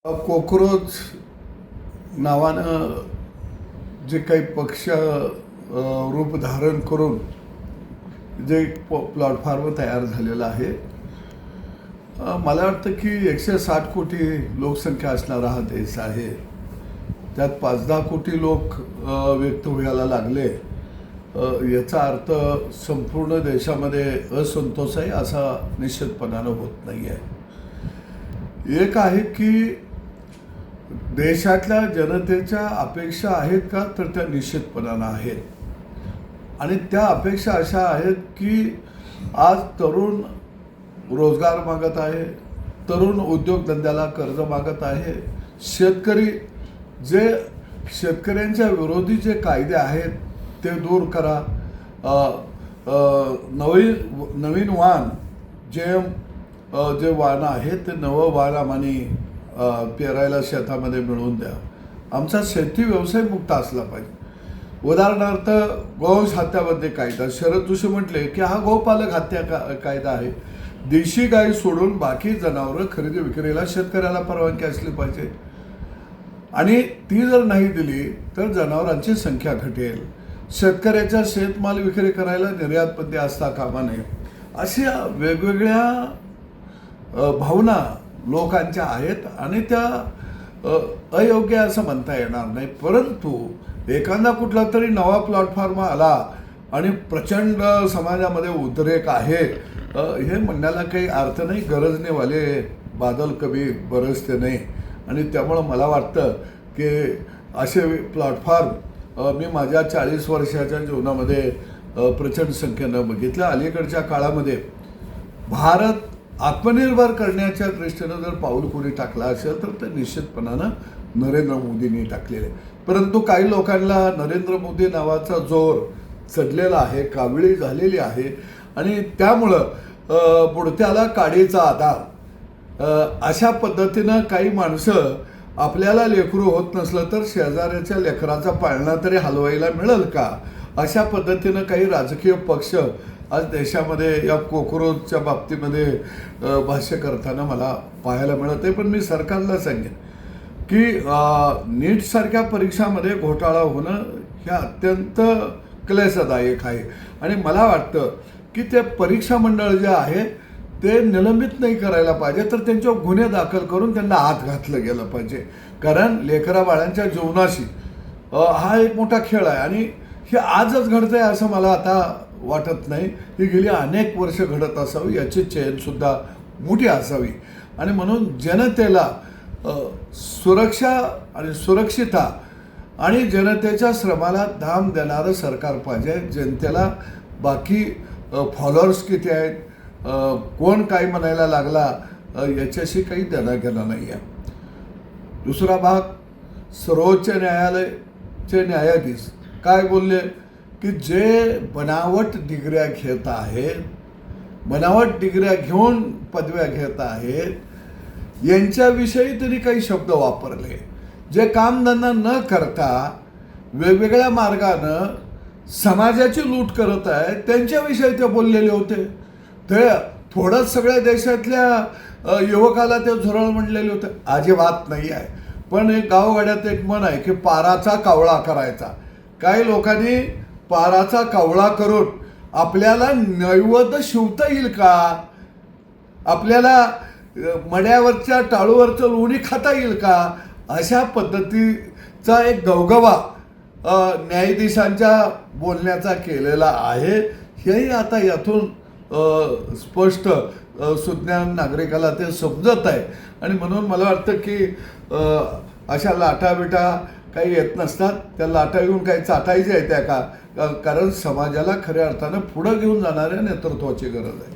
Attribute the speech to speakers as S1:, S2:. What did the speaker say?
S1: Cockroach नावानं जे काही पक्ष रूप धारण करून जे प्लॅटफॉर्म तयार झालेलं आहे, मला वाटतं की 160 कोटी लोकसंख्या असणारा हा देश आहे. त्यात 5-10 कोटी लोक व्यक्त व्हायला लागले, याचा अर्थ संपूर्ण देशामध्ये असंतोष आहे असा निश्चितपणानं होत नाही आहे. एक आहे की देशातल्या जनतेच्या अपेक्षा आहेत का, तर त्या निश्चितपणानं आहेत. आणि त्या अपेक्षा अशा आहेत की आज तरुण रोजगार मागत आहे, तरुण उद्योगधंद्याला कर्ज मागत आहे, शेतकरी जे शेतकऱ्यांच्या विरोधी जे कायदे आहेत ते दूर करा, नवीन वाहन जे वाहन आहे ते नवं वाहन आम्हाला पेरायला शेतामध्ये मिळवून द्या. आमचा शेती व्यवसाय मुक्त असला पाहिजे. उदाहरणार्थ गोवंश हत्याबद्दल कायदा, शरद जोशी म्हटले की हा गोपालक हत्या कायदा आहे. देशी गाय सोडून बाकी जनावरं खरेदी विक्रीला शेतकऱ्याला परवानगी असली पाहिजे. आणि ती जर नाही दिली तर जनावरांची संख्या घटेल. शेतकऱ्याच्या शेतमाल विक्री करायला निर्यात बंदी असता कामा नये. अशा वेगवेगळ्या भावना लोकांच्या आहेत आणि त्या अयोग्य असं म्हणता येणार नाही. परंतु एखादा कुठला तरी नवा प्लॅटफॉर्म आला आणि प्रचंड समाजामध्ये उद्रेक आहे हे म्हणण्याला काही अर्थ नाही. गरज नाही वाले बादल कभी बरसते नाही. आणि त्यामुळं मला वाटतं की असे प्लॅटफॉर्म मी माझ्या 40 वर्षाच्या जीवनामध्ये प्रचंड संख्येनं बघितलं. अलीकडच्या काळामध्ये भारत आत्मनिर्भर करण्याच्या दृष्टीनं जर पाऊल कोणी टाकला असेल तर ते निश्चितपणानं नरेंद्र मोदींनी टाकलेले. परंतु काही लोकांना नरेंद्र मोदी नावाचा जोर चढलेला आहे, काविळी झालेली आहे आणि त्यामुळं बुडत्याला काडीचा आधार अशा पद्धतीनं काही माणसं आपल्याला लेकरू होत नसलं तर शेजाऱ्याच्या लेकराचा पाळणा तरी हलवायला मिळेल का, अशा पद्धतीनं काही राजकीय पक्ष आज देशामध्ये या कोक्रोचच्या बाबतीमध्ये भाष्य करताना मला पाहायला मिळत आहे. पण मी सरकारला सांगेन की नीटसारख्या परीक्षामध्ये घोटाळा होणं हे अत्यंत क्लेशदायक आहे. आणि मला वाटतं की ते परीक्षा मंडळ जे आहे ते निलंबित नाही करायला पाहिजे, तर त्यांच्यावर गुन्हे दाखल करून त्यांना आत घातलं गेलं पाहिजे. कारण लेकरा बाळांच्या जीवनाशी हा एक मोठा खेळ आहे आणि हे आजच घडतंय असं मला आता वाटत नाही. ही गेली अनेक वर्ष घडत असावी, याची चेनसुद्धा मोठी असावी. आणि म्हणून जनतेला सुरक्षा आणि सुरक्षितता आणि जनतेच्या श्रमाला दाम देणारं सरकार पाहिजे. जनतेला बाकी फॉलोअर्स किती आहेत, कोण काय म्हणायला लागला याच्याशी काही देणं घेणं नाही आहे. दुसरा भाग, सर्वोच्च न्यायालयाचे न्यायाधीश काय बोलले की जे बनावट डिग्र्या घेत आहेत, बनावट डिग्र्या घेऊन पदव्या घेत आहेत, यांच्याविषयी तरी काही शब्द वापरले. जे कामधंदा न करता वेगवेगळ्या मार्गानं समाजाची लूट करत आहेत त्यांच्याविषयी ते बोललेले होते. ते थोडंच सगळ्या देशातल्या युवकाला ते झुरळ म्हणलेले होते. अजिबात नाही आहे. पण एक गावगाड्यात एक म्हण आहे की पाराचा कावळा करायचा. काही लोकांनी पाराचा कावळा करून आपल्याला नैवेद्य शिवता येईल का, आपल्याला मड्यावरच्या टाळूवरचं लोणी खाता येईल का, अशा पद्धतीचा एक गवगवा न्यायाधीशांच्या बोलण्याचा केलेला आहे. हेही आता यातून स्पष्ट सुज्ञान नागरिकाला ते समजत आहे. आणि म्हणून मला वाटतं की अशा लाटाबिटा काही येत नसतात. त्या लाटा येऊन काही चाटायच्या आहेत त्या का, कारण समाजाला खऱ्या अर्थानं पुढं घेऊन जाणाऱ्या नेतृत्वाची गरज आहे.